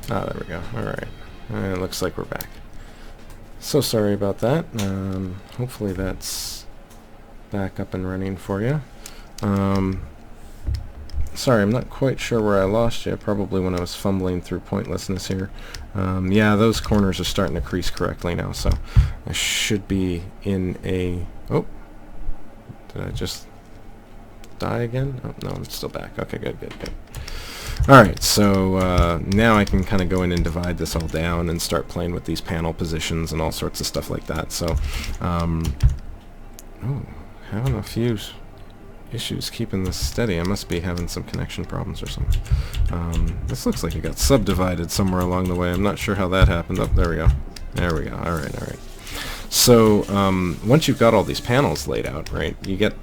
Ah, there we go. Alright. It looks like we're back. So sorry about that. Hopefully that's back up and running for you. Sorry, I'm not quite sure where I lost you. Probably when I was fumbling through pointlessness here. Yeah, those corners are starting to crease correctly now, so I should be in a... Oh! Did I just die again? Oh, no, I'm still back. Okay, good. Alright, so now I can kind of go in and divide this all down and start playing with these panel positions and all sorts of stuff like that. So, having a few issues keeping this steady. I must be having some connection problems or something. This looks like it got subdivided somewhere along the way. I'm not sure how that happened. Oh, there we go. Alright. So, once you've got all these panels laid out, right, you get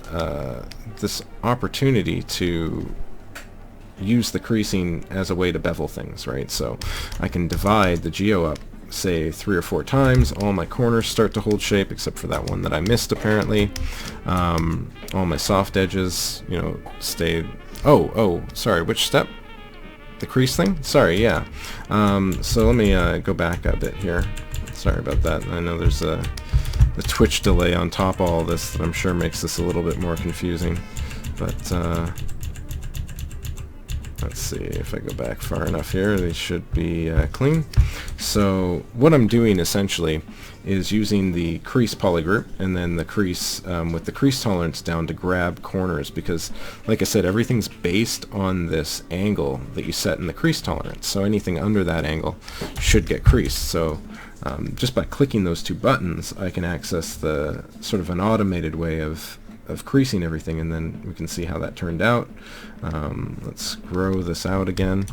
this opportunity to use the creasing as a way to bevel things, right? So I can divide the geo up, say 3 or 4 times. All my corners start to hold shape, except for that one that I missed apparently. All my soft edges, you know, stay... Oh, sorry, which step? The crease thing? Sorry, yeah. So let me go back a bit here. Sorry about that. I know there's the Twitch delay on top of all this that I'm sure makes this a little bit more confusing. But let's see if I go back far enough here. They should be clean. So what I'm doing essentially is using the crease polygroup and then the crease with the crease tolerance down to grab corners, because like I said, everything's based on this angle that you set in the crease tolerance. So anything under that angle should get creased. So just by clicking those 2 buttons, I can access the sort of an automated way of creasing everything, and then we can see how that turned out. Let's grow this out again,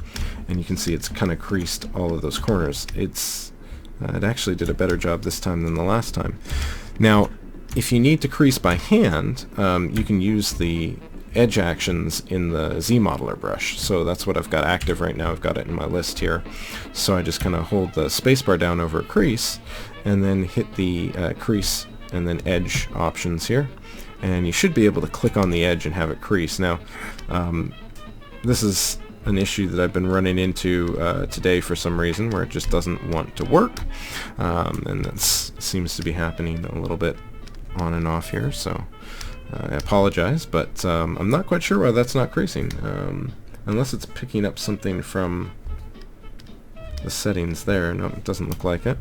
and you can see it's kind of creased all of those corners. It actually did a better job this time than the last time. Now, if you need to crease by hand, you can use the edge actions in the ZModeler brush. So that's what I've got active right now. I've got it in my list here. So I just kind of hold the spacebar down over a crease, and then hit the crease and then edge options here. And you should be able to click on the edge and have it crease. Now, this is an issue that I've been running into today for some reason, where it just doesn't want to work, and that seems to be happening a little bit on and off here, so I apologize, but I'm not quite sure why that's not creasing, unless it's picking up something from the settings there. No, it doesn't look like it.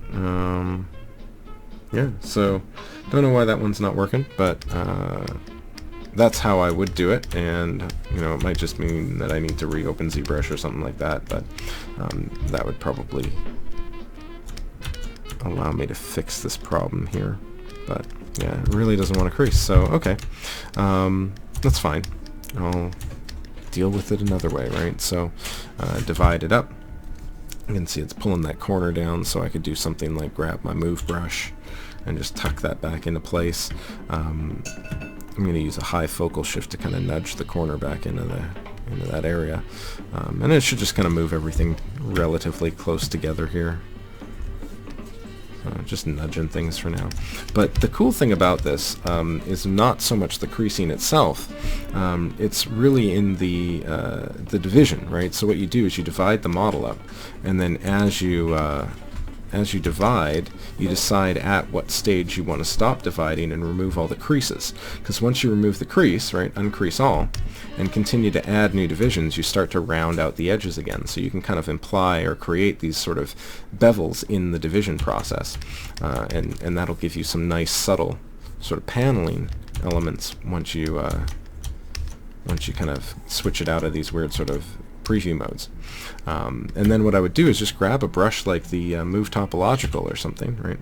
Yeah, so don't know why that one's not working, but that's how I would do it, and you know, it might just mean that I need to reopen ZBrush or something like that, but that would probably allow me to fix this problem here. But yeah, it really doesn't want to crease, so okay, that's fine. I'll deal with it another way, right? So divide it up. You can see it's pulling that corner down, so I could do something like grab my move brush and just tuck that back into place. I'm going to use a high focal shift to kind of nudge the corner back into that area, and it should just kind of move everything relatively close together here. Just nudging things for now. But the cool thing about this is not so much the creasing itself. It's really in the division, right? So what you do is you divide the model up, and then as you divide, you decide at what stage you want to stop dividing and remove all the creases. Because once you remove the crease, right, uncrease all, and continue to add new divisions, you start to round out the edges again. So you can kind of imply or create these sort of bevels in the division process, and that'll give you some nice subtle sort of paneling elements once you kind of switch it out of these weird sort of preview modes. And then what I would do is just grab a brush like the Move Topological or something, right?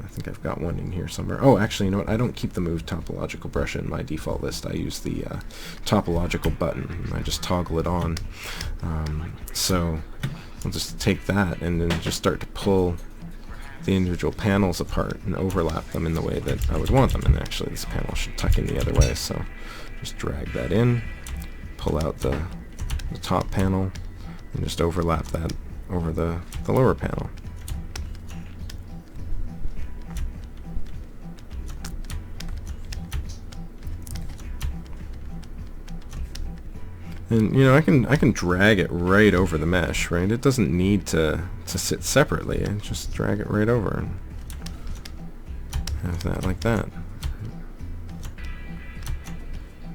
I think I've got one in here somewhere. Oh, actually, you know what? I don't keep the Move Topological brush in my default list. I use the Topological button. I just toggle it on. So I'll just take that and then just start to pull the individual panels apart and overlap them in the way that I would want them. And actually, this panel should tuck in the other way. So just drag that in, pull out the top panel, and just overlap that over the lower panel. And you know, I can drag it right over the mesh, right? It doesn't need to sit separately. I just drag it right over and have that like that.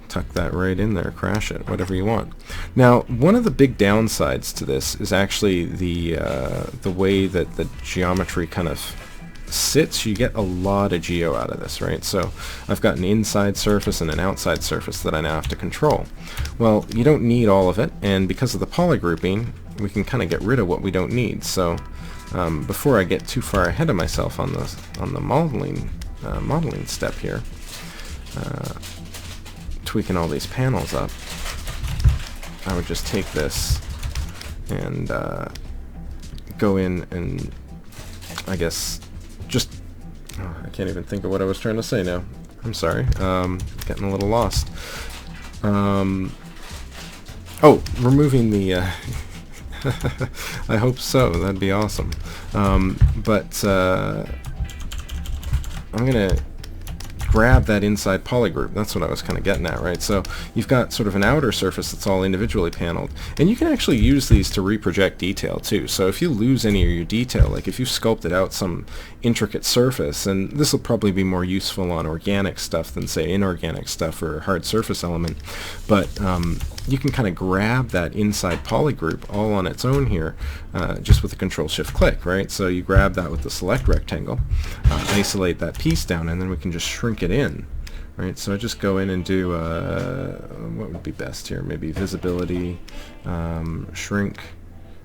Tuck that right in there, crash it, whatever you want. Now, one of the big downsides to this is actually the way that the geometry kind of sits. You get a lot of geo out of this, right? So I've got an inside surface and an outside surface that I now have to control. Well, you don't need all of it, and because of the polygrouping, we can kind of get rid of what we don't need. So before I get too far ahead of myself on the modeling step here, tweaking all these panels up, I would just take this and go in and I guess just I can't even think of what I was trying to say now. I'm sorry. Getting a little lost. Oh, removing the I hope so. That'd be awesome. But I'm gonna grab that inside polygroup. That's what I was kind of getting at, right? So you've got sort of an outer surface that's all individually paneled, and you can actually use these to reproject detail too. So if you lose any of your detail, like if you sculpted out some intricate surface, and this will probably be more useful on organic stuff than say inorganic stuff or hard surface element, but you can kind of grab that inside polygroup all on its own here, just with a Control-Shift-Click, right? So you grab that with the select rectangle, isolate that piece down, and then we can just shrink it in, right? So I just go in and do what would be best here? Maybe visibility, shrink,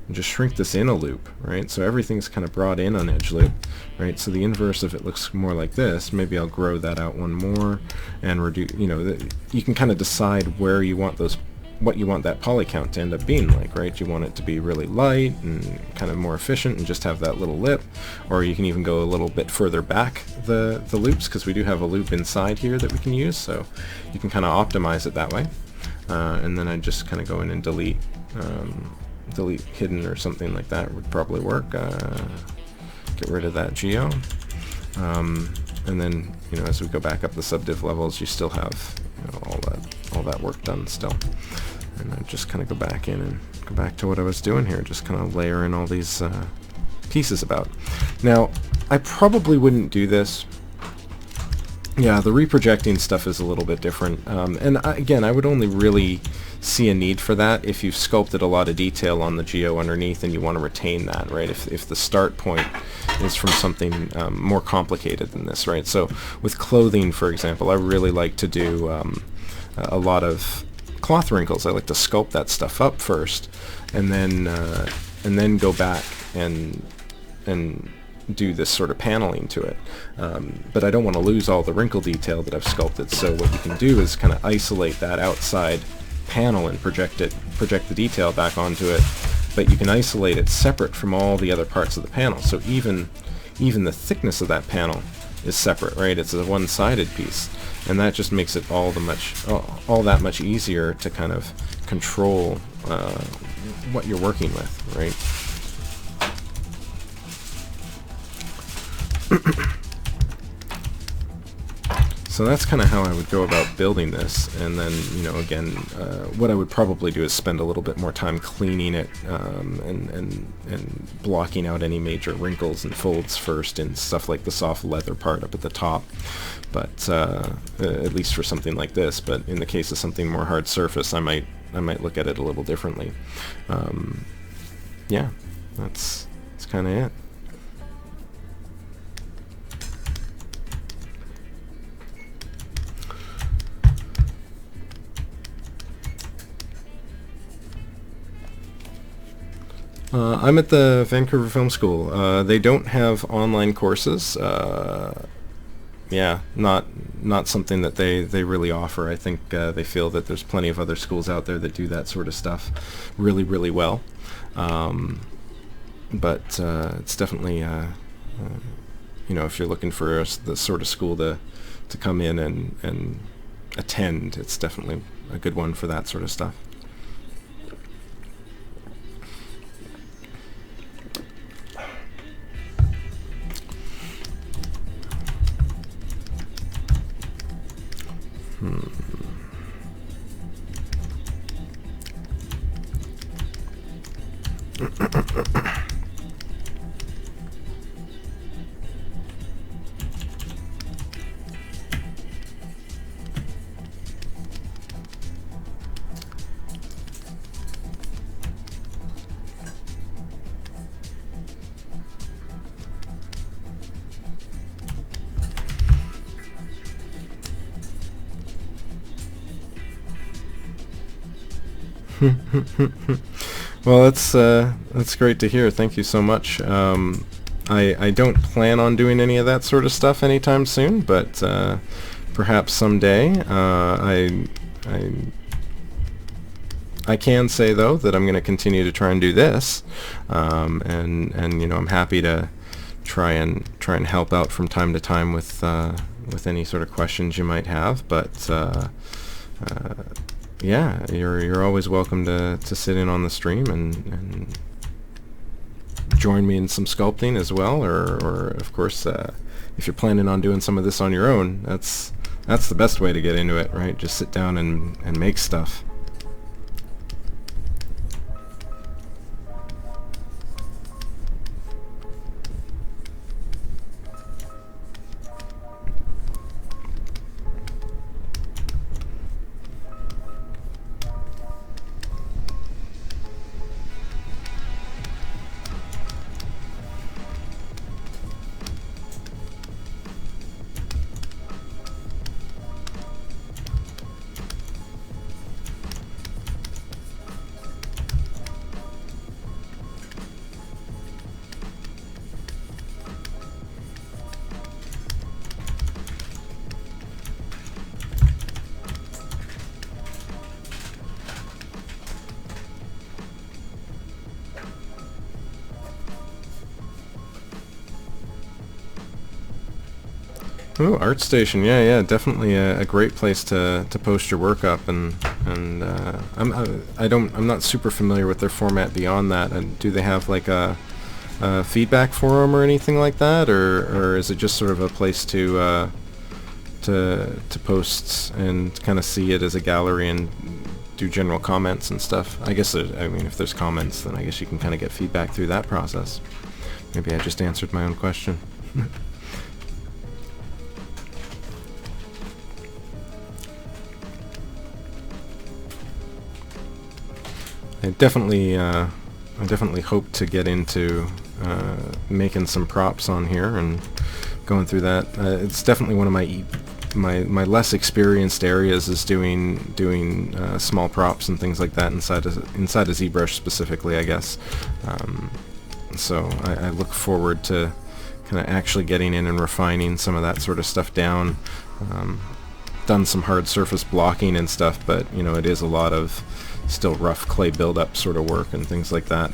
and just shrink this in a loop, right? So everything's kind of brought in on edge loop, right? So the inverse of it looks more like this. Maybe I'll grow that out one more and reduce. You know, you can kind of decide where you want those. What you want that poly count to end up being like, right? Do you want it to be really light and kind of more efficient and just have that little lip, or you can even go a little bit further back the loops, because we do have a loop inside here that we can use, so you can kind of optimize it that way. And then I just kind of go in and delete hidden or something like that would probably work. Get rid of that geo, and then as we go back up the subdiv levels, you still have all that work done still. And I just kind of go back in and go back to what I was doing here, just kind of layer in all these pieces about. Now, I probably wouldn't do this. Yeah, the reprojecting stuff is a little bit different. And again, I would only really see a need for that if you've sculpted a lot of detail on the geo underneath and you want to retain that, right? If the start point is from something more complicated than this, right? So with clothing, for example, I really like to do a lot of cloth wrinkles. I like to sculpt that stuff up first, and then go back and do this sort of paneling to it. But I don't want to lose all the wrinkle detail that I've sculpted. So what you can do is kind of isolate that outside panel and project the detail back onto it. But you can isolate it separate from all the other parts of the panel. So even the thickness of that panel is separate, right? It's a one-sided piece, and that just makes it all that much easier to kind of control what you're working with, right? So that's kind of how I would go about building this, and then again, what I would probably do is spend a little bit more time cleaning it and blocking out any major wrinkles and folds first, and stuff like the soft leather part up at the top. But at least for something like this. But in the case of something more hard surface, I might look at it a little differently. Yeah, that's kind of it. I'm at the Vancouver Film School. They don't have online courses. Yeah, not something that they really offer. I think they feel that there's plenty of other schools out there that do that sort of stuff really, really well. But it's definitely, if you're looking for the sort of school to come in and attend, it's definitely a good one for that sort of stuff. Well, that's great to hear. Thank you so much. I don't plan on doing any of that sort of stuff anytime soon, but perhaps someday. I can say though that I'm going to continue to try and do this, and you know, I'm happy to try and help out from time to time with any sort of questions you might have. But yeah, you're always welcome to sit in on the stream and join me in some sculpting as well, or of course, if you're planning on doing some of this on your own, that's the best way to get into it, right? Just sit down and make stuff. Oh, ArtStation, yeah, definitely a great place to post your work up, and I'm not super familiar with their format beyond that. And do they have like a feedback forum or anything like that, or is it just sort of a place to post and kind of see it as a gallery and do general comments and stuff? I guess I mean, if there's comments, then I guess you can kind of get feedback through that process. Maybe I just answered my own question. I definitely hope to get into making some props on here and going through that. It's definitely one of my less experienced areas, is doing small props and things like that inside of ZBrush specifically, I guess. So I look forward to kind of actually getting in and refining some of that sort of stuff down. Done some hard surface blocking and stuff, but you know, it is a lot of still rough clay buildup sort of work and things like that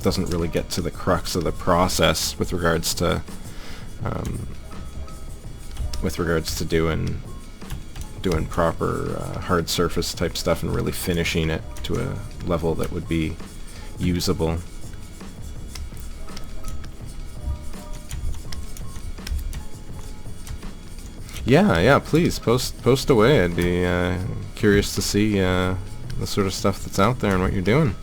doesn't really get to the crux of the process with regards to doing proper hard surface type stuff and really finishing it to a level that would be usable. Yeah, please post away. I'd be curious to see the sort of stuff that's out there and what you're doing.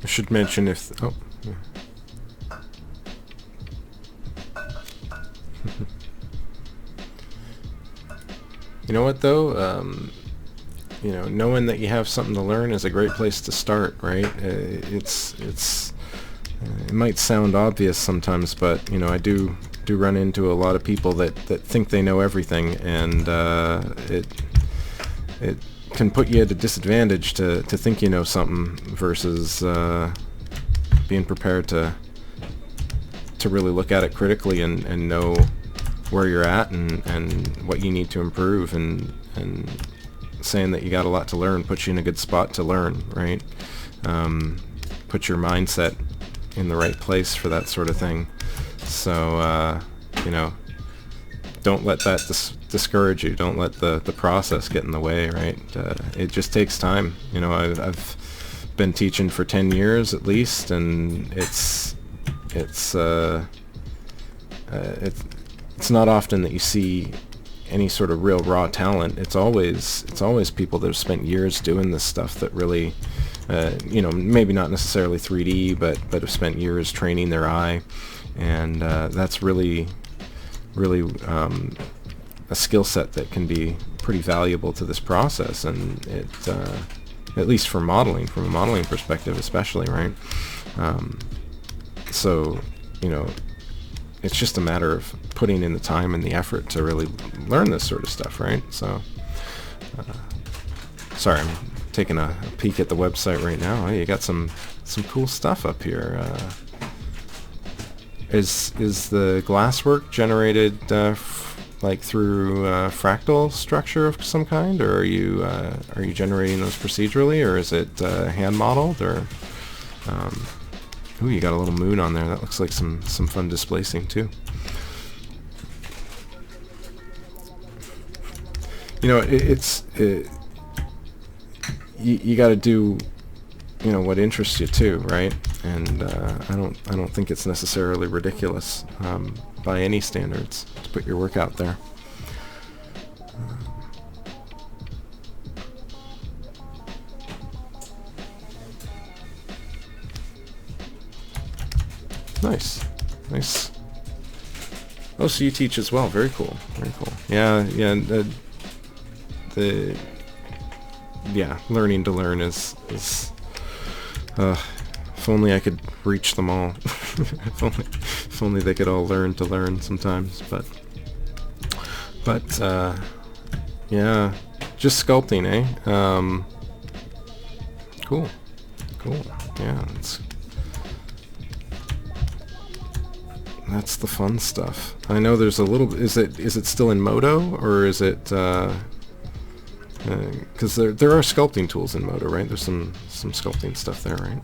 I should mention You know what though? You know, knowing that you have something to learn is a great place to start, right? It might sound obvious sometimes, but you know, I do run into a lot of people that think they know everything, and it can put you at a disadvantage to think you know something versus being prepared to really look at it critically and know where you're at and what you need to improve, and saying that you got a lot to learn puts you in a good spot to learn, right? Put your mindset in the right place for that sort of thing. So you know, don't let that discourage you. Don't let the process get in the way, right? It just takes time. You know, I've been teaching for 10 years at least, and it's not often that you see any sort of real raw talent. It's always people that have spent years doing this stuff that really, you know, maybe not necessarily 3D, but have spent years training their eye, and that's really a skill set that can be pretty valuable to this process, and it at least for modeling, from a modeling perspective especially, right? So, you know, it's just a matter of putting in the time and the effort to really learn this sort of stuff, right? So, sorry, I'm taking a peek at the website right now. Hey, you got some cool stuff up here. Is the glasswork generated like through fractal structure of some kind, or are you generating those procedurally, or is it hand modeled, or ooh, you got a little moon on there. That looks like some fun displacing too. You know, you got to do, you know, what interests you too, right? And I don't think it's necessarily ridiculous by any standards to put your work out there. Nice. Oh, so you teach as well. Very cool. Yeah. Learning to learn is if only I could reach them all. if only they could all learn to learn sometimes. But yeah, just sculpting, eh? Cool. Yeah, that's the fun stuff. I know there's a little. Is it still in Modo, or is it? Because there are sculpting tools in Modo, right? There's some sculpting stuff there, right?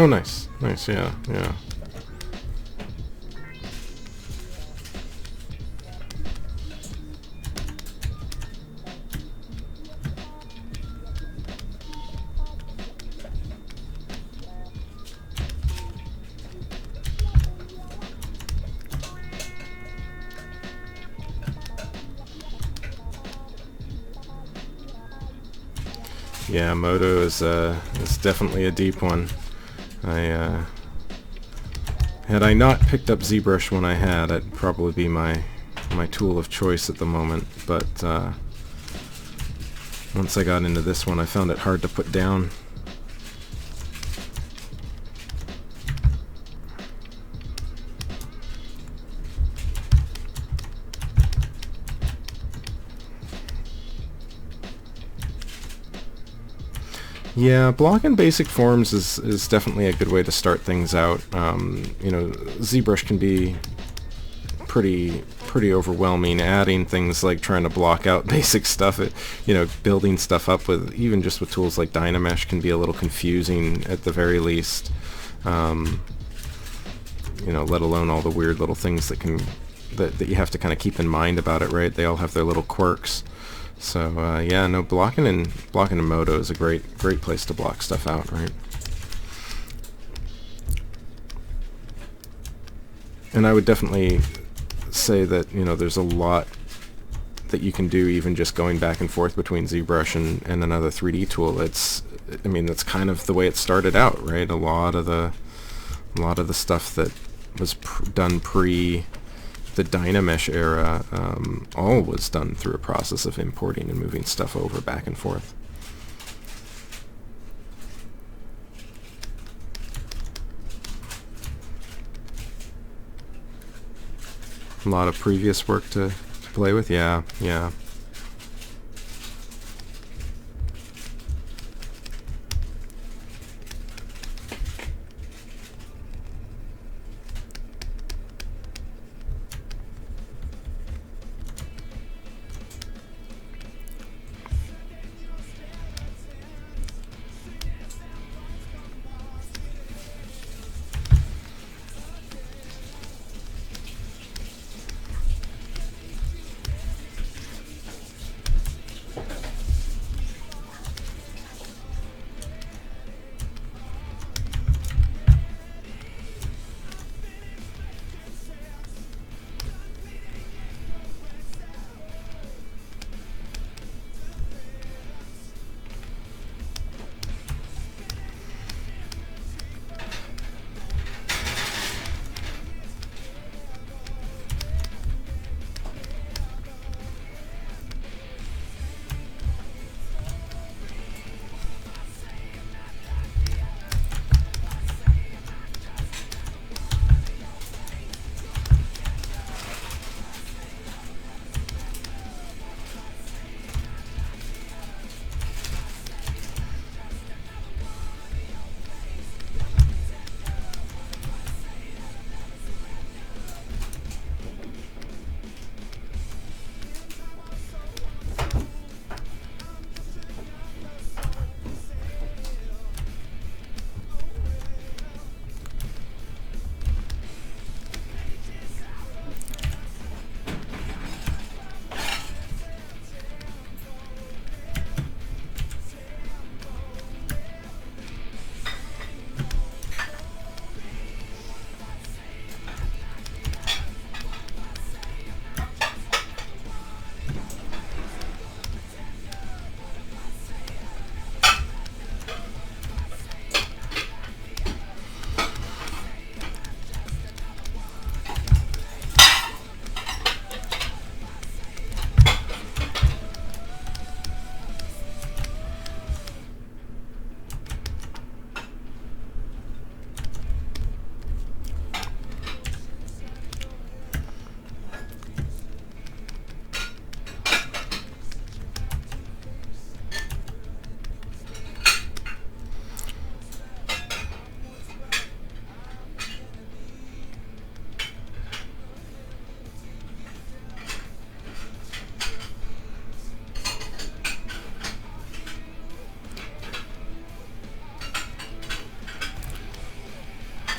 Oh, nice, yeah. Yeah, Modo is definitely a deep one. Had I not picked up ZBrush when I had, it'd probably be my tool of choice at the moment, but once I got into this one, I found it hard to put down. Yeah, blocking basic forms is definitely a good way to start things out. You know, ZBrush can be pretty overwhelming. Adding things like trying to block out basic stuff, you know, building stuff up with even just with tools like Dynamesh can be a little confusing at the very least. You know, let alone all the weird little things that you have to kind of keep in mind about it, right? They all have their little quirks. So yeah, no, blocking in Modo is a great place to block stuff out, right? And I would definitely say that, you know, there's a lot that you can do even just going back and forth between ZBrush and another 3D tool. I mean, that's kind of the way it started out, right? A lot of the stuff that was done pre the Dynamesh era, all was done through a process of importing and moving stuff over back and forth. A lot of previous work to play with, yeah.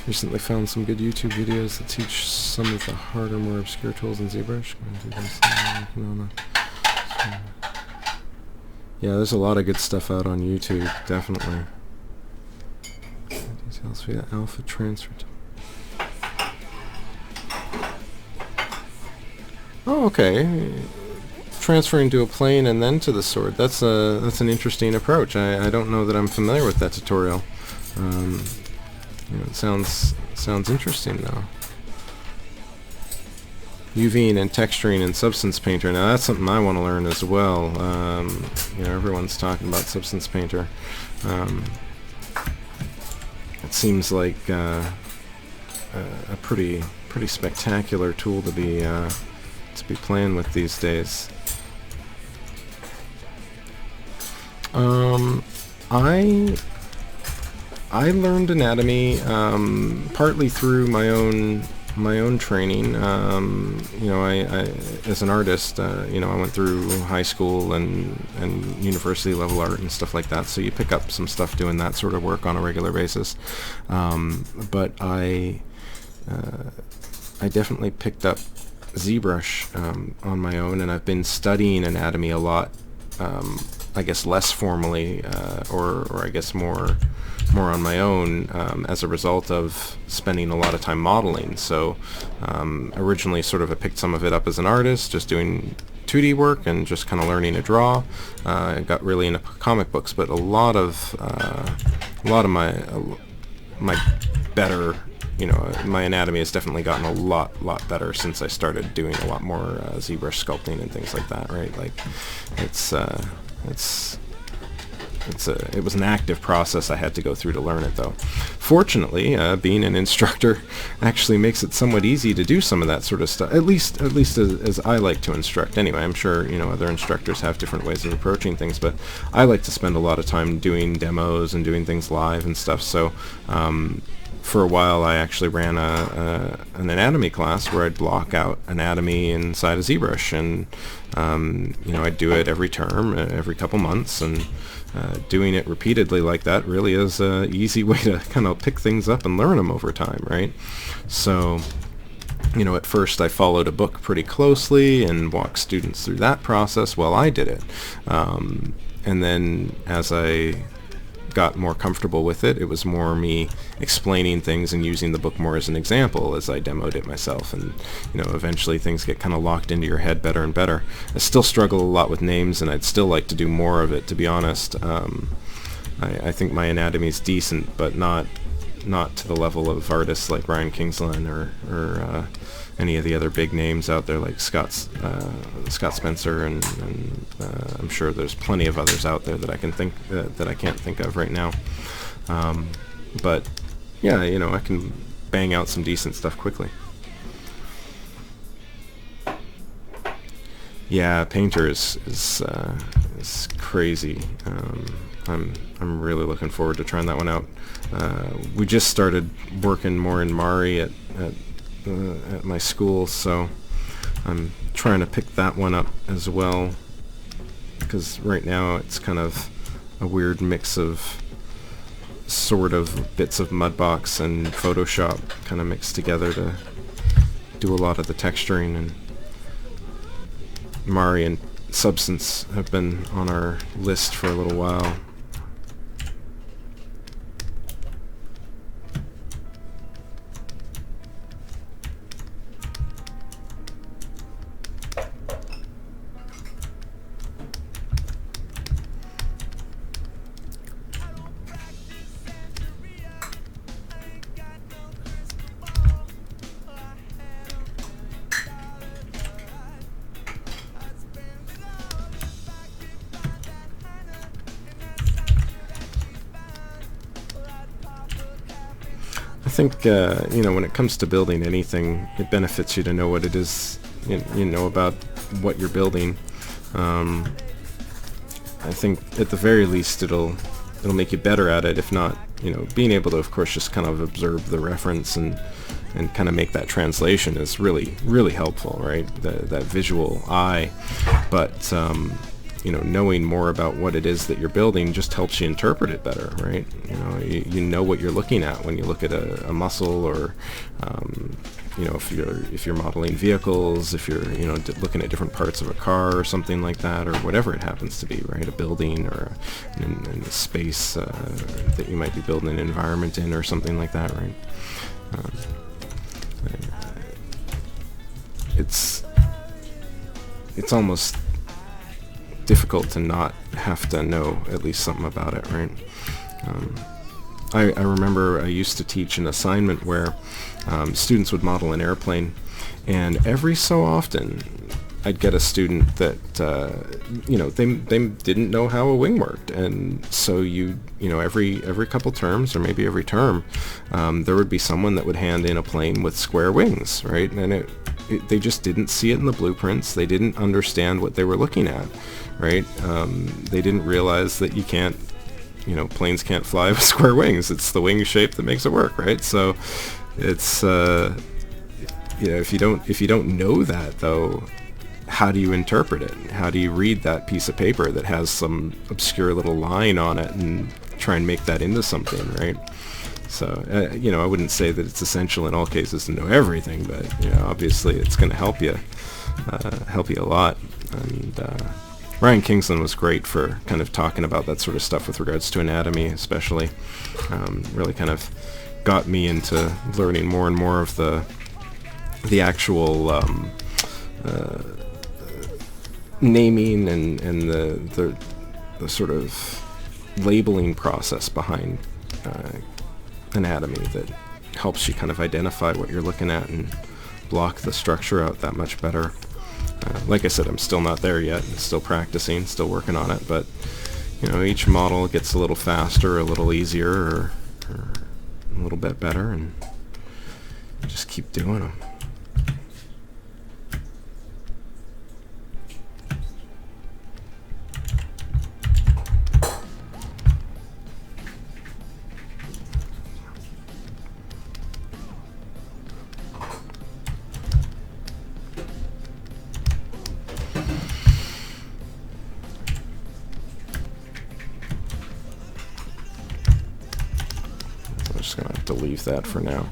Recently found some good YouTube videos that teach some of the harder, more obscure tools in ZBrush. Yeah, there's a lot of good stuff out on YouTube, definitely. Details via alpha transfer. Oh, okay. Transferring to a plane and then to the sword. That's an interesting approach. I don't know that I'm familiar with that tutorial. You know, it sounds interesting though. UVing and texturing in Substance Painter. Now that's something I want to learn as well. You know, everyone's talking about Substance Painter. It seems like a pretty spectacular tool to be playing with these days. I learned anatomy partly through my own training. You know, I as an artist, you know, I went through high school and university level art and stuff like that. So you pick up some stuff doing that sort of work on a regular basis. But I definitely picked up ZBrush on my own, and I've been studying anatomy a lot I guess less formally, or I guess more on my own, as a result of spending a lot of time modeling. So originally sort of I picked some of it up as an artist, just doing 2D work and just kind of learning to draw. I got really into comic books, but a lot of my better, my anatomy has definitely gotten a lot better since I started doing a lot more ZBrush sculpting and things like that, right? Like it was an active process I had to go through to learn it, though. Fortunately, being an instructor actually makes it somewhat easy to do some of that sort of stuff, at least as I like to instruct anyway. I'm sure other instructors have different ways of approaching things, but I like to spend a lot of time doing demos and doing things live and stuff. So for a while I actually ran an anatomy class where I'd block out anatomy inside of ZBrush, and I'd do it every term, every couple months, and doing it repeatedly like that really is an easy way to kind of pick things up and learn them over time, right? So at first I followed a book pretty closely and walked students through that process while I did it, and then as I got more comfortable with it, it was more me explaining things and using the book more as an example as I demoed it myself, and eventually things get kind of locked into your head better and better. I still struggle a lot with names, and I'd still like to do more of it, to be honest. I think my anatomy is decent, but not to the level of artists like Ryan Kingsland or any of the other big names out there, like Scott Spencer, and I'm sure there's plenty of others out there that I can think that I can't think of right now. But yeah, I can bang out some decent stuff quickly. Yeah, Painter is crazy. I'm really looking forward to trying that one out. We just started working more in Mari at my school, so I'm trying to pick that one up as well, because right now it's kind of a weird mix of sort of bits of Mudbox and Photoshop kind of mixed together to do a lot of the texturing, and Mari and Substance have been on our list for a little while. I think when it comes to building anything, it benefits you to know what it is, about what you're building. I think at the very least it'll make you better at it. If not, being able to, of course, just kind of observe the reference and kind of make that translation is really, really helpful, right? That visual eye. But knowing more about what it is that you're building just helps you interpret it better, right? You know what you're looking at when you look at a muscle, or if you're modeling vehicles, if you're looking at different parts of a car or something like that, or whatever it happens to be, right? A building, or in the space that you might be building an environment in, or something like that, right? It's almost difficult to not have to know at least something about it, right? I remember I used to teach an assignment where students would model an airplane, and every so often I'd get a student that they didn't know how a wing worked, and so every couple terms, or maybe every term, there would be someone that would hand in a plane with square wings, right? And they just didn't see it in the blueprints. They didn't understand what they were looking at, right? They didn't realize that you can't, planes can't fly with square wings. It's the wing shape that makes it work, right? So it's if you don't know that, though, how do you interpret it? How do you read that piece of paper that has some obscure little line on it and try and make that into something, right? So, I wouldn't say that it's essential in all cases to know everything, but, obviously it's going to help you a lot. And, Ryan Kingsland was great for kind of talking about that sort of stuff with regards to anatomy, especially. Really kind of got me into learning more and more of the actual naming and the sort of labeling process behind anatomy that helps you kind of identify what you're looking at and block the structure out that much better. Like I said, I'm still not there yet. I'm still practicing, still working on it, but you know, each model gets a little faster, a little easier, or a little bit better, and just keep doing them. To leave that for now.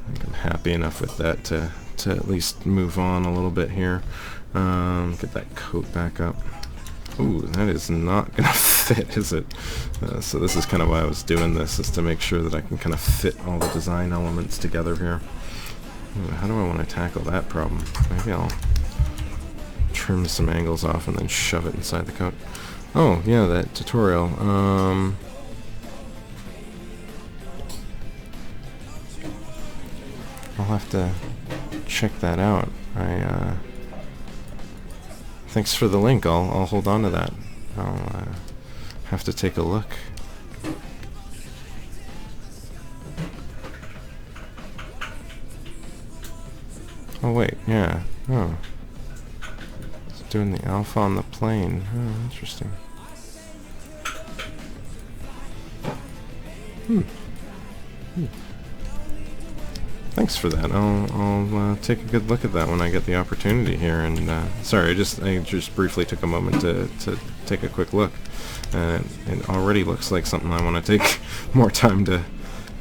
I think I'm happy enough with that to at least move on a little bit here. Get that coat back up. Ooh, that is not gonna fit, is it? So this is kind of why I was doing this, is to make sure that I can kind of fit all the design elements together here. Ooh, how do I want to tackle that problem? Maybe I'll trim some angles off and then shove it inside the coat. Oh yeah, that tutorial. I'll have to check that out. Thanks for the link. I'll hold on to that. I'll have to take a look. Oh wait, yeah. Oh, it's doing the alpha on the plane. Oh, interesting. Thanks for that. I'll take a good look at that when I get the opportunity here. And sorry, I just briefly took a moment to take a quick look. It already looks like something I want to take more time to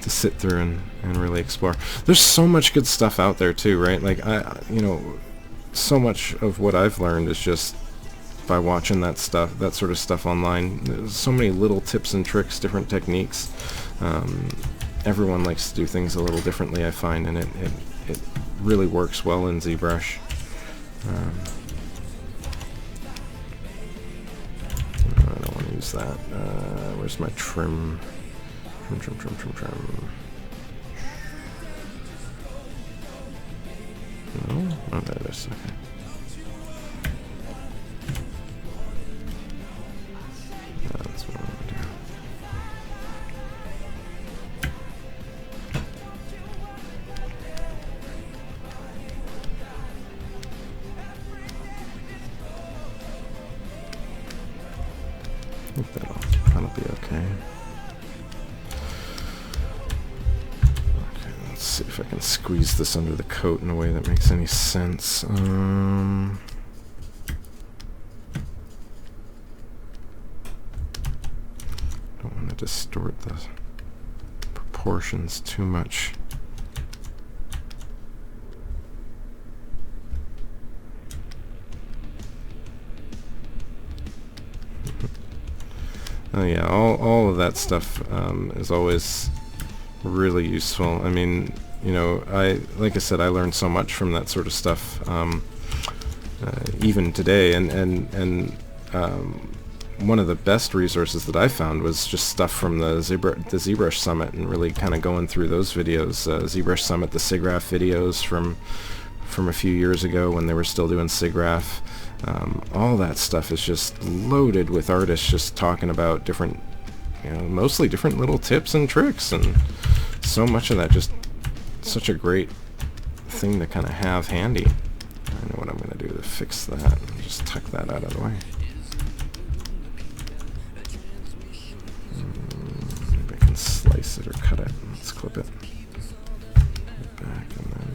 sit through and really explore. There's so much good stuff out there too, right? Like you know, so much of what I've learned is just by watching that sort of stuff online. There's so many little tips and tricks, different techniques. Everyone likes to do things a little differently, I find, and it really works well in ZBrush. I don't want to use that. Where's my trim? Trim. No? Oh, there it is. Okay. That's what I want to do. I think that'll be okay. Okay, let's see if I can squeeze this under the coat in a way that makes any sense. Don't want to distort the proportions too much. Oh yeah, all of that stuff is always really useful. I mean, you know, like I said, I learned so much from that sort of stuff, even today. And one of the best resources that I found was just stuff from the ZBrush Summit, and really kind of going through those videos. ZBrush Summit, the SIGGRAPH videos from a few years ago when they were still doing SIGGRAPH. All that stuff is just loaded with artists just talking about different, you know, mostly different little tips and tricks, and so much of that, just such a great thing to kind of have handy. I know what I'm going to do to fix that. Just tuck that out of the way. Maybe I can slice it or cut it. Let's clip it. Back and then...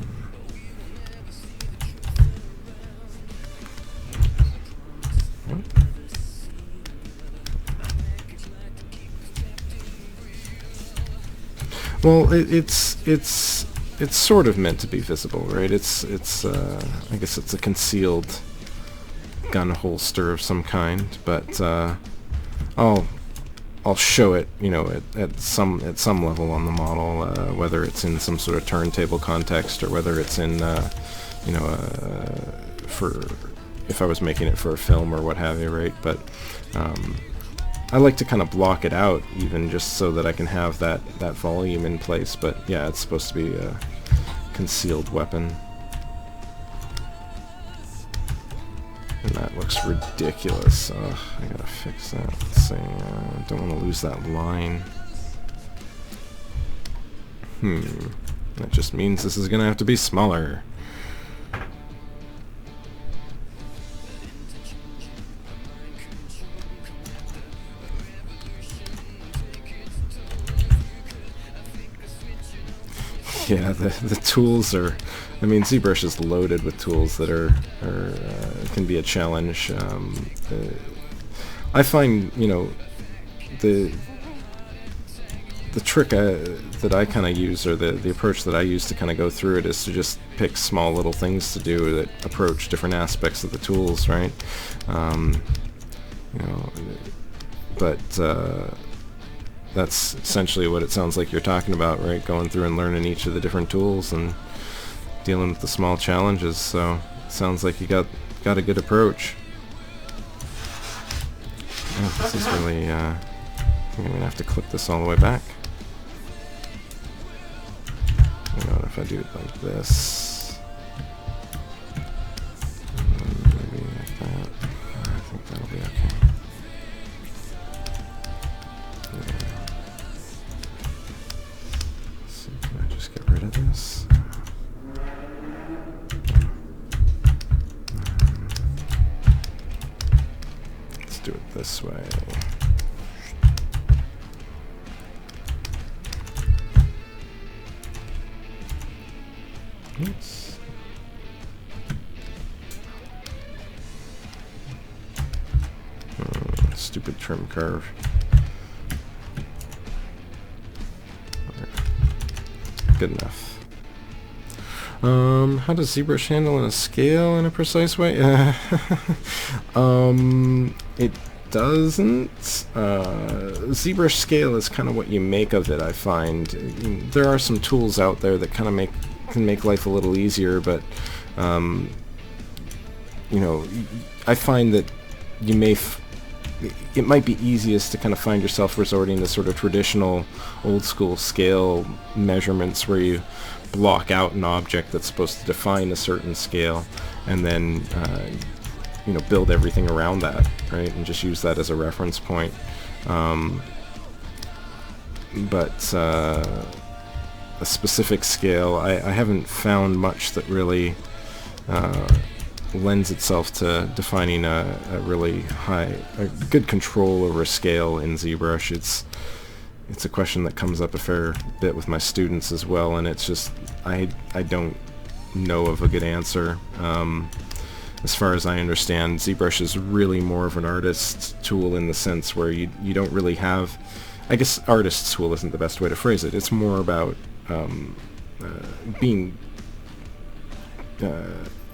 Well, it's sort of meant to be visible, right? It's I guess it's a concealed gun holster of some kind, but I'll show it, you know, at some level on the model, whether it's in some sort of turntable context or whether it's in, you know, for if I was making it for a film or what have you, right? But I like to kind of block it out, even just so that I can have that volume in place. But yeah, it's supposed to be a concealed weapon. And that looks ridiculous. I gotta fix that. Let's see. Don't want to lose that line. That just means this is gonna have to be smaller. Yeah, the tools are, I mean, ZBrush is loaded with tools that are can be a challenge. I find, you know, the trick that I kind of use, or the approach that I use to kind of go through it, is to just pick small little things to do that approach different aspects of the tools, right? You know, but that's essentially what it sounds like you're talking about, right? Going through and learning each of the different tools and dealing with the small challenges. So it sounds like you got a good approach. Yeah, this is really, I think I'm gonna have to clip this all the way back. You know, if I do it like this, maybe like that, I think that'll be okay. Rid of this. Let's do it this way. Oops. Stupid trim curve. Good enough. How does ZBrush handle in a scale in a precise way? It doesn't. ZBrush scale is kind of what you make of it, I find. There are some tools out there that kind of can make life a little easier, but you know, I find that you may it might be easiest to kind of find yourself resorting to sort of traditional old school scale measurements where you block out an object that's supposed to define a certain scale and then you know, build everything around that, right, and just use that as a reference point. But a specific scale, I haven't found much that really lends itself to defining a really good control over a scale in ZBrush. It's a question that comes up a fair bit with my students as well, and it's just I don't know of a good answer. As far as I understand, ZBrush is really more of an artist's tool in the sense where you don't really have, I guess artist's tool isn't the best way to phrase it. It's more about being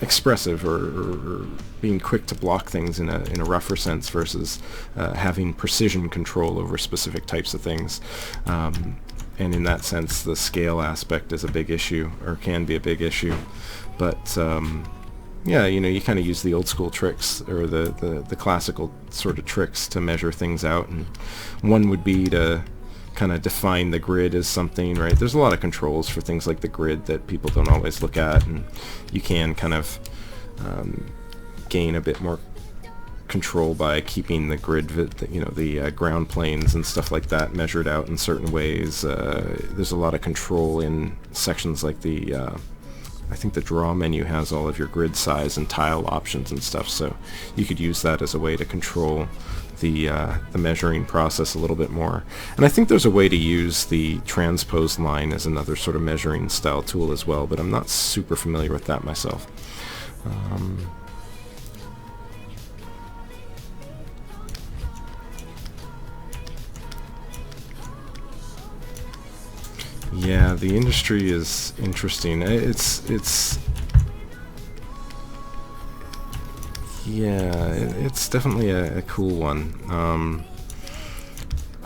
expressive or being quick to block things in a rougher sense versus having precision control over specific types of things. And in that sense, the scale aspect is a big issue, or can be a big issue. But yeah, you know, you kind of use the old school tricks, or the classical sort of tricks to measure things out, and one would be to kind of define the grid as something, right? There's a lot of controls for things like the grid that people don't always look at, and you can kind of gain a bit more control by keeping the grid, you know, the ground planes and stuff like that measured out in certain ways. There's a lot of control in sections like the I think the draw menu has all of your grid size and tile options and stuff, so you could use that as a way to control the measuring process a little bit more. And I think there's a way to use the transpose line as another sort of measuring style tool as well, but I'm not super familiar with that myself. Yeah, the industry is interesting. It's Yeah, it's definitely a cool one.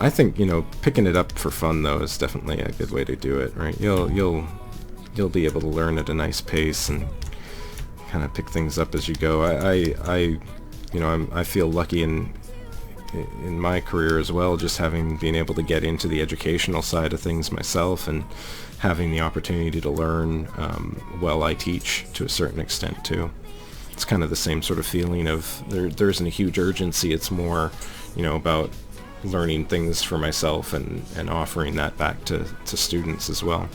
I think, you know, picking it up for fun though is definitely a good way to do it, right? You'll be able to learn at a nice pace and kind of pick things up as you go. I feel lucky in my career as well, just having been able to get into the educational side of things myself and having the opportunity to learn while I teach to a certain extent too. It's kind of the same sort of feeling of there isn't a huge urgency. It's more, you know, about learning things for myself and offering that back to students as well.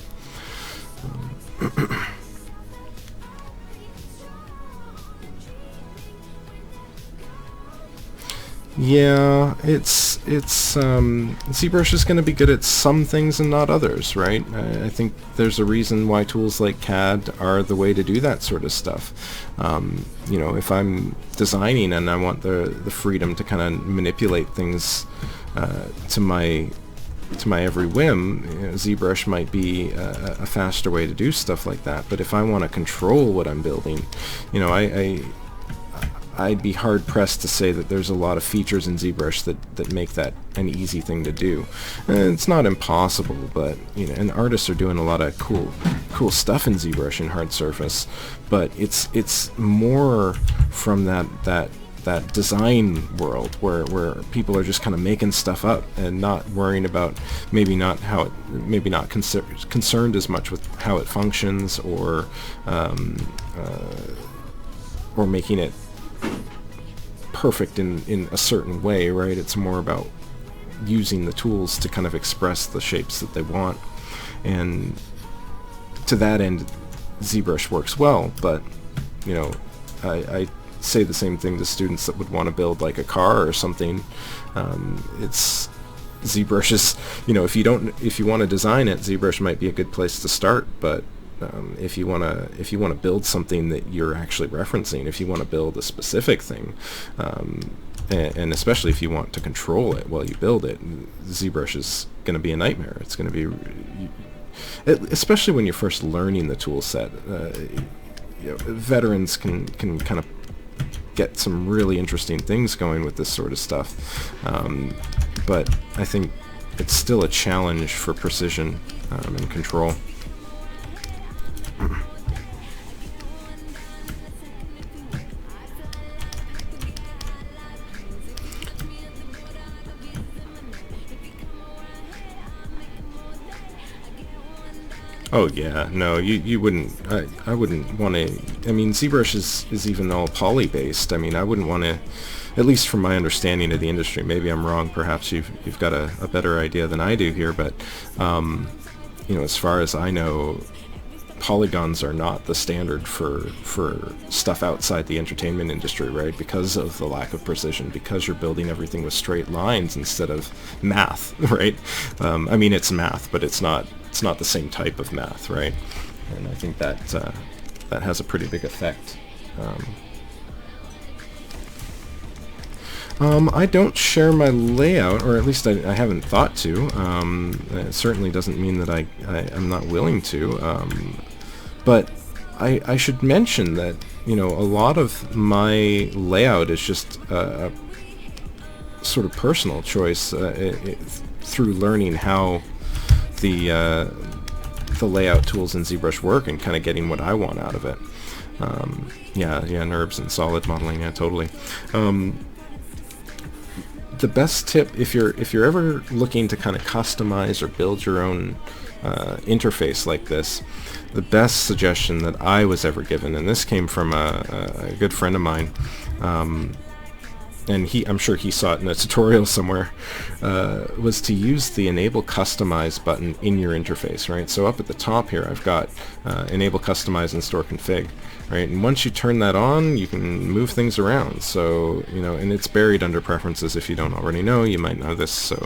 Yeah, it's ZBrush is going to be good at some things and not others, right? I think there's a reason why tools like CAD are the way to do that sort of stuff. You know, if I'm designing and I want the freedom to kind of manipulate things to my every whim, you know, ZBrush might be a faster way to do stuff like that. But if I want to control what I'm building, you know, I'd be hard-pressed to say that there's a lot of features in ZBrush that make that an easy thing to do. It's not impossible, but, you know, and artists are doing a lot of cool stuff in ZBrush and hard surface, but it's more from that design world where people are just kind of making stuff up and not worrying about maybe not concerned as much with how it functions or making it perfect in a certain way, right? It's more about using the tools to kind of express the shapes that they want, and to that end ZBrush works well. But, you know, I say the same thing to students that would want to build like a car or something. It's ZBrush is, you know, if you want to design it, ZBrush might be a good place to start, but if you want to build something that you're actually referencing, if you want to build a specific thing, and especially if you want to control it while you build it, ZBrush is going to be a nightmare. It's going to be, especially when you're first learning the tool set. You know, veterans can kind of get some really interesting things going with this sort of stuff, but I think it's still a challenge for precision and control. Oh yeah, no, you wouldn't. I wouldn't want to. I mean, ZBrush is even all poly based. I mean, I wouldn't want to. At least from my understanding of the industry, maybe I'm wrong. Perhaps you've got a better idea than I do here. But you know, as far as I know, polygons are not the standard for stuff outside the entertainment industry, right? Because of the lack of precision, because you're building everything with straight lines instead of math, right? I mean, it's math, but it's not the same type of math, right? And I think that that has a pretty big effect. I don't share my layout, or at least I haven't thought to. It certainly doesn't mean that I'm not willing to. But I should mention that, you know, a lot of my layout is just a sort of personal choice through learning how the layout tools in ZBrush work and kind of getting what I want out of it. Yeah, NURBS and solid modeling, yeah, totally. The best tip, if you're ever looking to kind of customize or build your own interface like this, the best suggestion that I was ever given, and this came from a good friend of mine, and I'm sure he saw it in a tutorial somewhere, was to use the Enable Customize button in your interface, right? So up at the top here, I've got Enable Customize and Store Config, right? And once you turn that on, you can move things around. So, you know, and it's buried under Preferences. If you don't already know, you might know this. So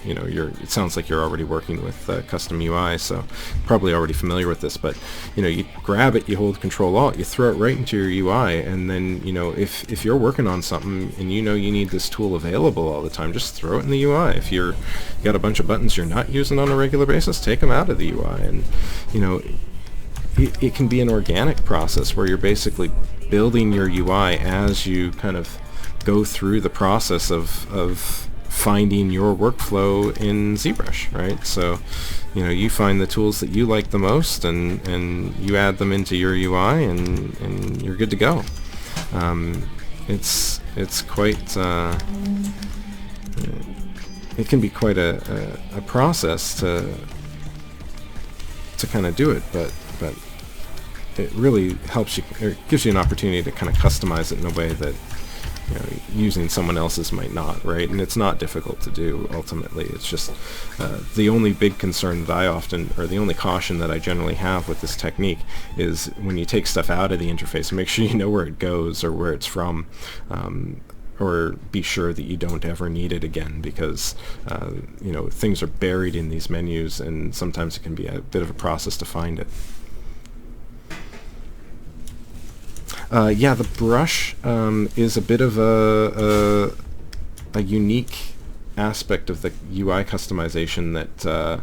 you know, it sounds like you're already working with custom UI, so probably already familiar with this. But, you know, you grab it, you hold Control-Alt, you throw it right into your UI, and then, you know, if you're working on something and you know you need this tool available all the time, just throw it in the UI. If you got a bunch of buttons you're not using on a regular basis, take them out of the UI. And, you know, it can be an organic process where you're basically building your UI as you kind of go through the process of finding your workflow in ZBrush, right? So, you know, you find the tools that you like the most, and you add them into your UI, and you're good to go. It's quite it can be quite a process to kind of do it, but it really helps you, or gives you an opportunity to kind of customize it in a way that, you know, using someone else's might not, right? And it's not difficult to do ultimately. It's just the only big concern that I often, or the only caution that I generally have with this technique is when you take stuff out of the interface, make sure you know where it goes or where it's from, or be sure that you don't ever need it again, because you know, things are buried in these menus, and sometimes it can be a bit of a process to find it. Yeah, the brush is a bit of a unique aspect of the UI customization that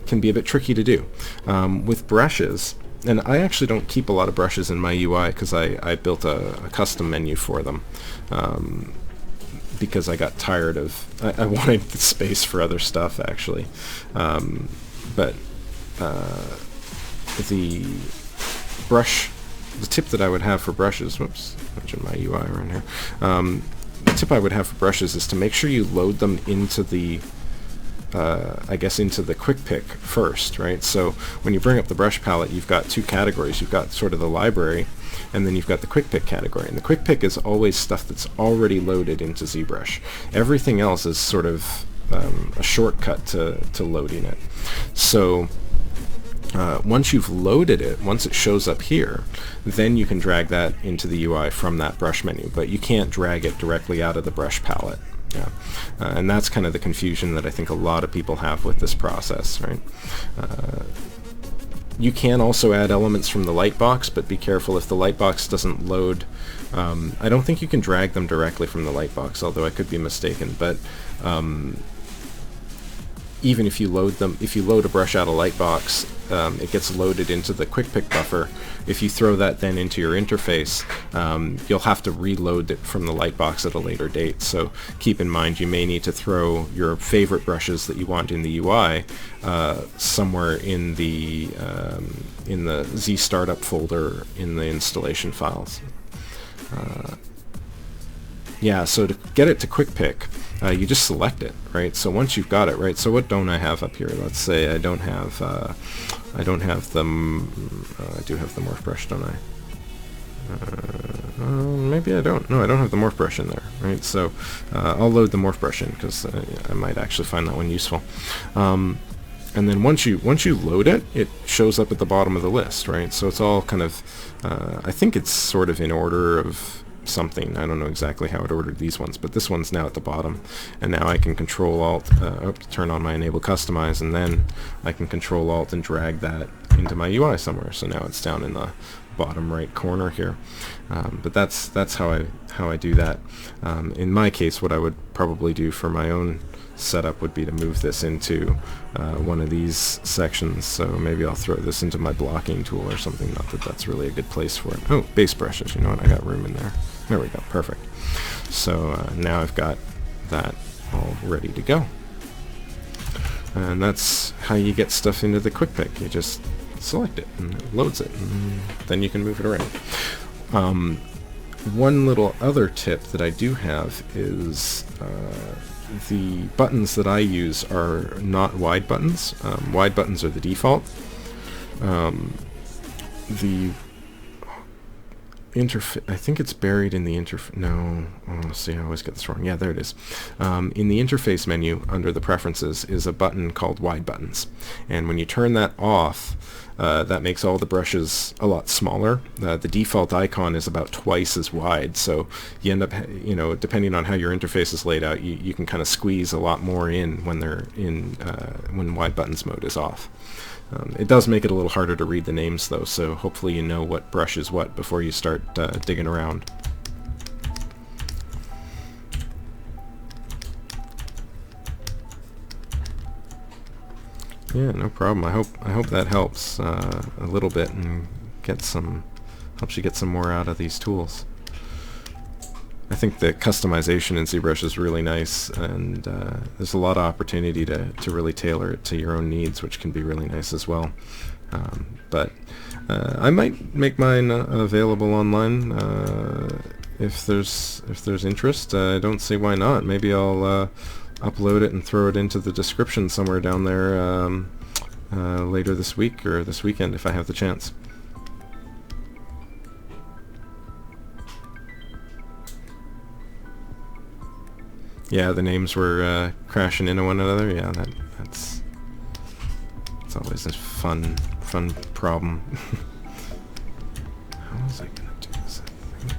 can be a bit tricky to do. With brushes, and I actually don't keep a lot of brushes in my UI because I built a custom menu for them, because I got tired of, I wanted the space for other stuff actually. But the brush, the tip that I would have for brushes, whoops, mentioned my UI around here. The tip I would have for brushes is to make sure you load them into the, I guess, into the quick pick first, right? So when you bring up the brush palette, you've got two categories. You've got sort of the library, and then you've got the quick pick category. And the quick pick is always stuff that's already loaded into ZBrush. Everything else is sort of a shortcut to loading it. So once you've loaded it, once it shows up here, then you can drag that into the UI from that brush menu, but you can't drag it directly out of the brush palette. Yeah. And that's kind of the confusion that I think a lot of people have with this process, right? You can also add elements from the lightbox, but be careful if the lightbox doesn't load. I don't think you can drag them directly from the lightbox, although I could be mistaken, but even if you load them, if you load a brush out of lightbox, it gets loaded into the quick pick buffer. If you throw that then into your interface, you'll have to reload it from the lightbox at a later date. So keep in mind, you may need to throw your favorite brushes that you want in the UI somewhere in the Z startup folder in the installation files. Yeah, so to get it to quick pick, you just select it, right? So once you've got it, right? So what don't I have up here? Let's say I don't have the, I do have the morph brush, don't I? Maybe I don't. No, I don't have the morph brush in there, right? So I'll load the morph brush in because I might actually find that one useful. And then once you load it, it shows up at the bottom of the list, right? So it's all kind of, I think it's sort of in order of something. I don't know exactly how it ordered these ones, but this one's now at the bottom, and now I can Control Alt, turn on my Enable Customize, and then I can Control Alt and drag that into my UI somewhere. So now it's down in the bottom right corner here. But that's how I do that. In my case, what I would probably do for my own setup would be to move this into one of these sections. So maybe I'll throw this into my blocking tool or something. Not that that's really a good place for it. Oh, base brushes. You know what? I got room in there. There we go. Perfect. So now I've got that all ready to go. And that's how you get stuff into the quick pick. You just select it and it loads it, and then you can move it around. One little other tip that I do have is the buttons that I use are not wide buttons. Wide buttons are the default. The interface, I think it's buried in the interface. No, oh, see, I always get this wrong. Yeah, there it is. In the interface menu under the preferences is a button called wide buttons, and when you turn that off, that makes all the brushes a lot smaller. The default icon is about twice as wide, so you end up, you know, depending on how your interface is laid out, you can kind of squeeze a lot more in when they're in when wide buttons mode is off. It does make it a little harder to read the names though, so hopefully you know what brush is what before you start digging around. Yeah, no problem. I hope that helps a little bit and get some helps you get some more out of these tools. I think the customization in ZBrush is really nice, and there's a lot of opportunity to really tailor it to your own needs, which can be really nice as well. But I might make mine available online if there's interest. I don't see why not. Maybe I'll upload it and throw it into the description somewhere down there later this week or this weekend if I have the chance. Yeah, the names were crashing into one another. Yeah, that's always a fun problem. How was I gonna do this? I think.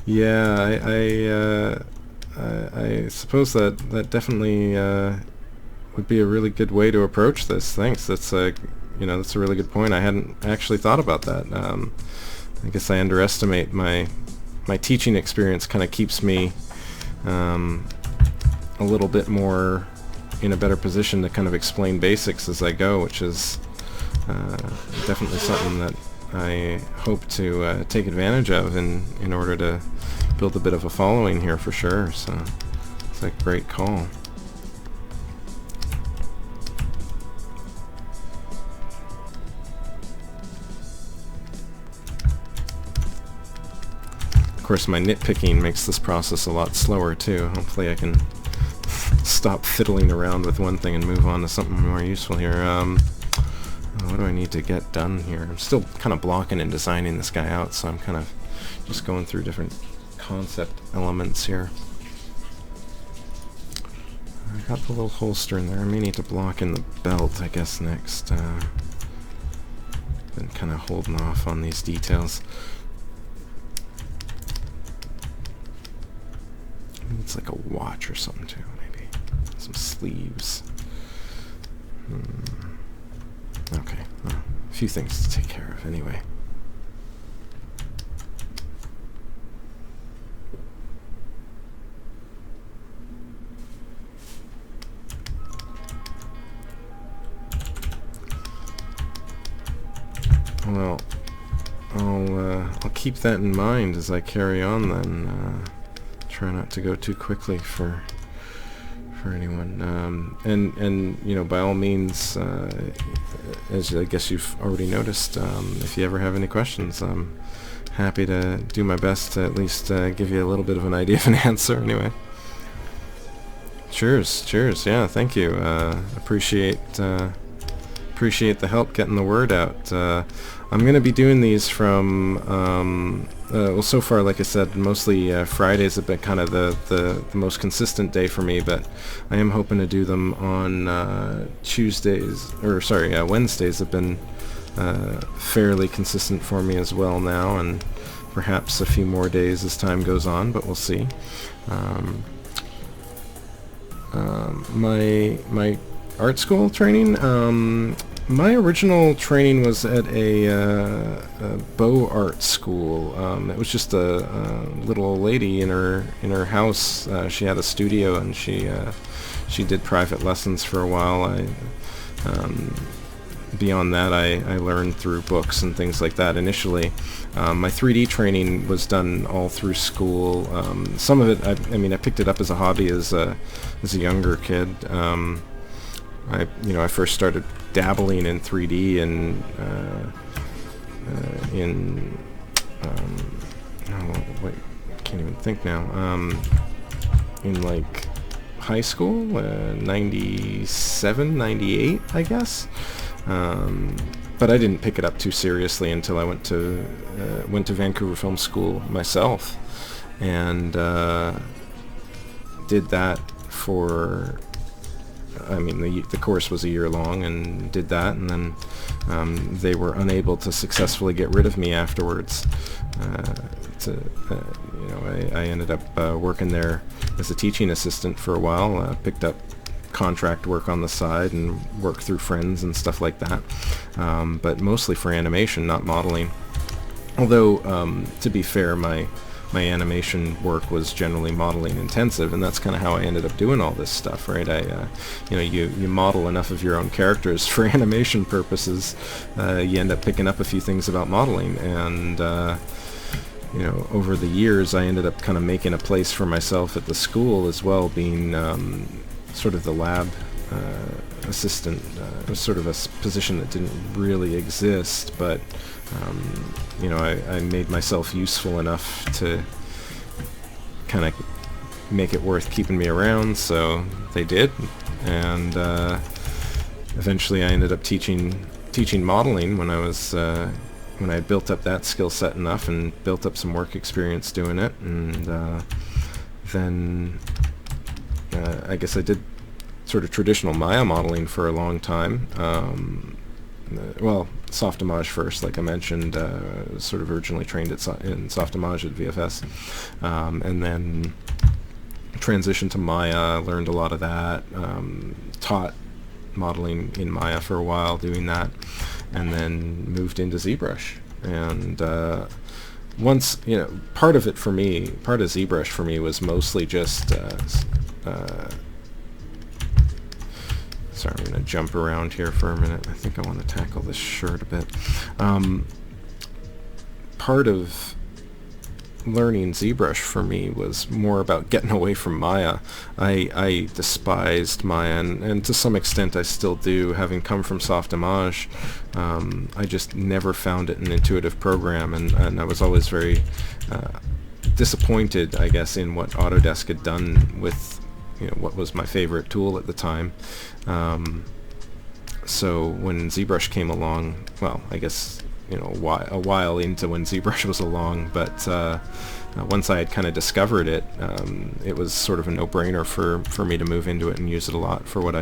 Yeah, I suppose that definitely would be a really good way to approach this. Thanks. That's that's a really good point. I hadn't actually thought about that. I guess I underestimate my teaching experience. Kind of keeps me a little bit more in a better position to kind of explain basics as I go, which is definitely something that I hope to take advantage of in order to build a bit of a following here for sure. So it's a great call. Of course, my nitpicking makes this process a lot slower too. Hopefully I can stop fiddling around with one thing and move on to something more useful here. What do I need to get done here? I'm still kind of blocking and designing this guy out, so I'm kind of just going through different concept elements here. I got the little holster in there. I may need to block in the belt, I guess, next. Been kind of holding off on these details. Maybe it's like a watch or something too, maybe. Some sleeves. Okay, well, a few things to take care of anyway. Well, I'll keep that in mind as I carry on then. Try not to go too quickly for anyone, and by all means, as I guess you've already noticed, if you ever have any questions, I'm happy to do my best to at least give you a little bit of an idea of an answer anyway. Cheers, yeah, thank you. Appreciate the help getting the word out. I'm going to be doing these from well, so far, like I said, mostly Fridays have been kind of the most consistent day for me, but I am hoping to do them on Wednesdays have been fairly consistent for me as well now, and perhaps a few more days as time goes on, but we'll see. My art school training, my original training was at a bow art school. It was just a little old lady in her house. She had a studio, and she did private lessons for a while. Beyond that, I learned through books and things like that initially. My 3D training was done all through school. Some of it, I picked it up as a hobby as a younger kid. I first started dabbling in 3D and I can't even think now. In like high school, 97, 98, I guess. But I didn't pick it up too seriously until I went to Vancouver Film School myself, and did that for. The course was a year long, and did that, and then they were unable to successfully get rid of me afterwards. I ended up working there as a teaching assistant for a while. Picked up contract work on the side and work through friends and stuff like that, but mostly for animation, not modeling. Although, to be fair, my animation work was generally modeling intensive, and that's kind of how I ended up doing all this stuff, right? You model enough of your own characters for animation purposes, you end up picking up a few things about modeling, and over the years I ended up kind of making a place for myself at the school as well, being sort of the lab assistant. It was sort of a position that didn't really exist, but I made myself useful enough to kind of make it worth keeping me around, so they did, and eventually I ended up teaching modeling when I built up that skill set enough and built up some work experience doing it, and then I guess I did sort of traditional Maya modeling for a long time. Softimage first, like I mentioned, sort of originally trained in Softimage at VFS, and then transitioned to Maya, learned a lot of that, taught modeling in Maya for a while, doing that, and then moved into ZBrush. And once, part of ZBrush for me was mostly just sorry, I'm going to jump around here for a minute. I think I want to tackle this shirt a bit. Part of learning ZBrush for me was more about getting away from Maya. I despised Maya, and to some extent I still do, having come from Softimage. I just never found it an intuitive program, and I was always very disappointed, I guess, in what Autodesk had done with what was my favorite tool at the time. So when ZBrush came along, well, I guess a while into when ZBrush was along, but once I had kind of discovered it, it was sort of a no-brainer for me to move into it and use it a lot for what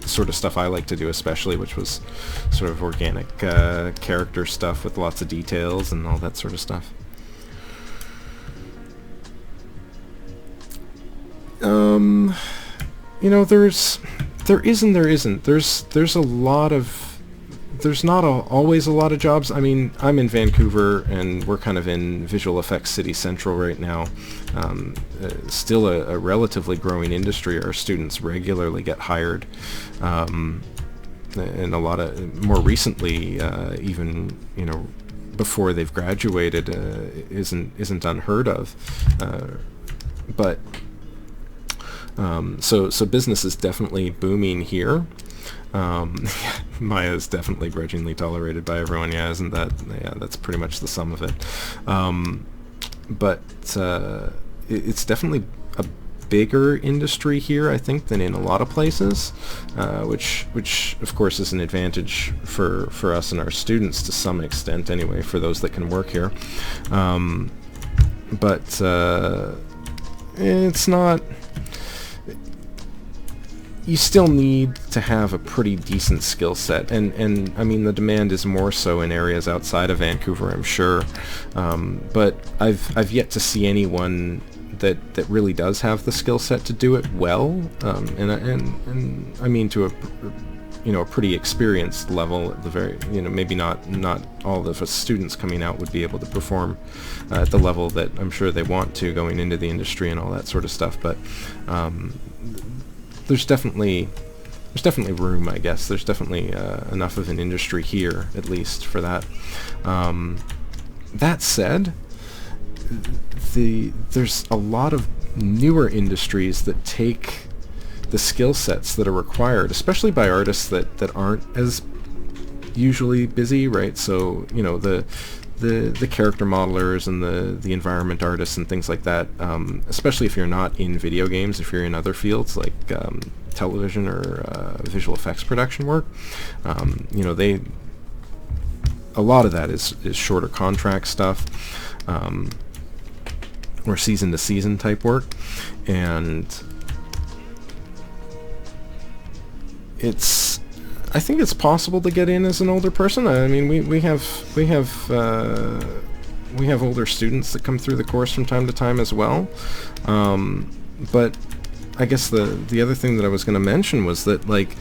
sort of stuff I like to do, especially, which was sort of organic character stuff with lots of details and all that sort of stuff. There isn't. There's not always a lot of jobs. I'm in Vancouver, and we're kind of in visual effects city central right now. Still a relatively growing industry. Our students regularly get hired, and a lot of, more recently, even, before they've graduated, isn't unheard of. But so business is definitely booming here. Maya is definitely grudgingly tolerated by everyone. Yeah, isn't that? Yeah, that's pretty much the sum of it. But it's definitely a bigger industry here, I think, than in a lot of places, which of course is an advantage for us and our students to some extent, anyway, for those that can work here. but it's not. You still need to have a pretty decent skill set, and I mean the demand is more so in areas outside of Vancouver, I'm sure, but I've yet to see anyone that really does have the skill set to do it well, and I mean to a pretty experienced level at the very, maybe not all of the students coming out would be able to perform at the level that I'm sure they want to going into the industry and all that sort of stuff, but there's definitely room, I guess. There's definitely enough of an industry here, at least, for that. That said, there's a lot of newer industries that take the skill sets that are required, especially by artists that aren't as usually busy, right? So, the character modelers and the environment artists and things like that, especially if you're not in video games, if you're in other fields like television or visual effects production work, a lot of that is shorter contract stuff, or season to season type work, and I think it's possible to get in as an older person. I mean, we have older students that come through the course from time to time as well. But I guess the other thing that I was going to mention was that, like,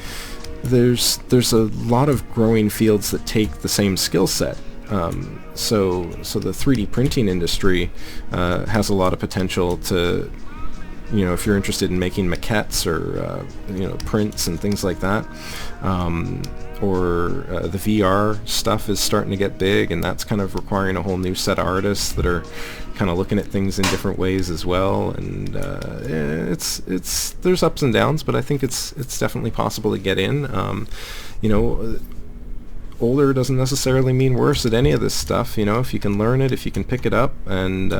there's a lot of growing fields that take the same skill set. So the 3D printing industry has a lot of potential to, if you're interested in making maquettes or prints and things like that, or the VR stuff is starting to get big, and that's kind of requiring a whole new set of artists that are kind of looking at things in different ways as well. And there's ups and downs, but I think it's definitely possible to get in. Older doesn't necessarily mean worse at any of this stuff. If you can learn it, if you can pick it up, and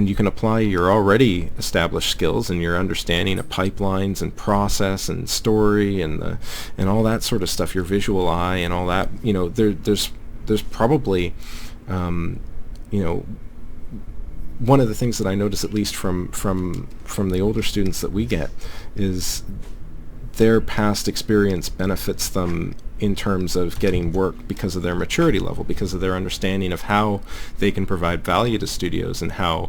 you can apply your already established skills and your understanding of pipelines and process and story and all that sort of stuff, your visual eye and all that, there's probably, one of the things that I notice, at least from the older students that we get, is their past experience benefits them in terms of getting work because of their maturity level, because of their understanding of how they can provide value to studios, and how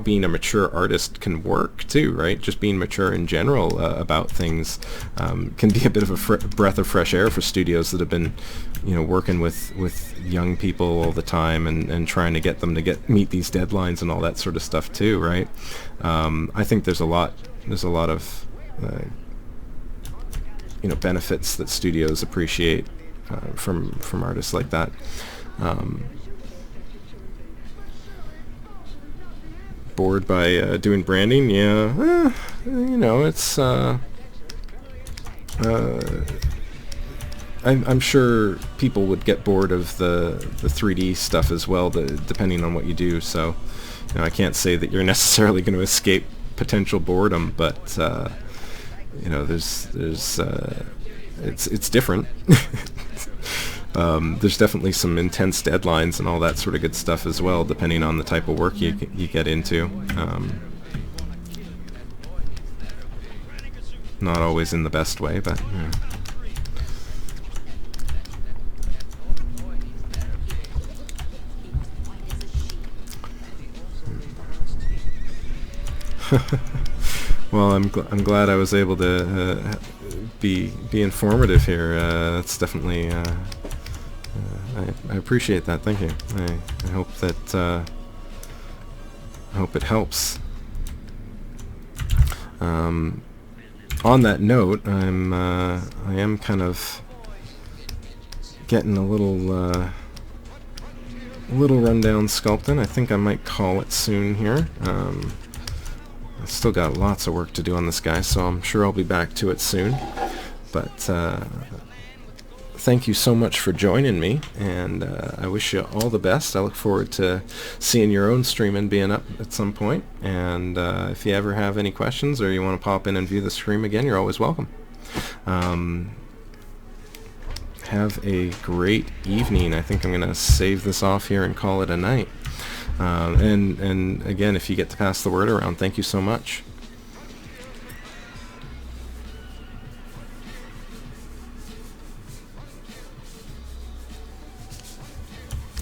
being a mature artist can work too, right? Just being mature in general about things can be a bit of a breath of fresh air for studios that have been, working with young people all the time and trying to get them to meet these deadlines and all that sort of stuff too, right? I think there's a lot of benefits that studios appreciate from artists like that. Bored by doing branding? Yeah, it's I'm sure people would get bored of the 3D stuff as well, depending on what you do. So, I can't say that you're necessarily going to escape potential boredom, but it's different. There's definitely some intense deadlines and all that sort of good stuff as well, depending on the type of work you get into. Not always in the best way, but yeah. Well, I'm glad I was able to be informative here. That's definitely I appreciate that. Thank you. I hope that I hope it helps. On that note, I am kind of getting a little rundown sculpting. I think I might call it soon here. I've still got lots of work to do on this guy, so I'm sure I'll be back to it soon. But thank you so much for joining me, and I wish you all the best. I look forward to seeing your own stream and being up at some point. And if you ever have any questions or you want to pop in and view the stream again, you're always welcome. have a great evening. I think I'm going to save this off here and call it a night. And again, if you get to pass the word around, thank you so much.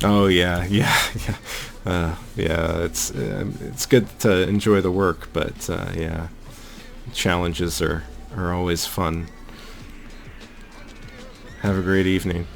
Oh yeah, yeah, yeah. Yeah, it's good to enjoy the work, but yeah, challenges are always fun. Have a great evening.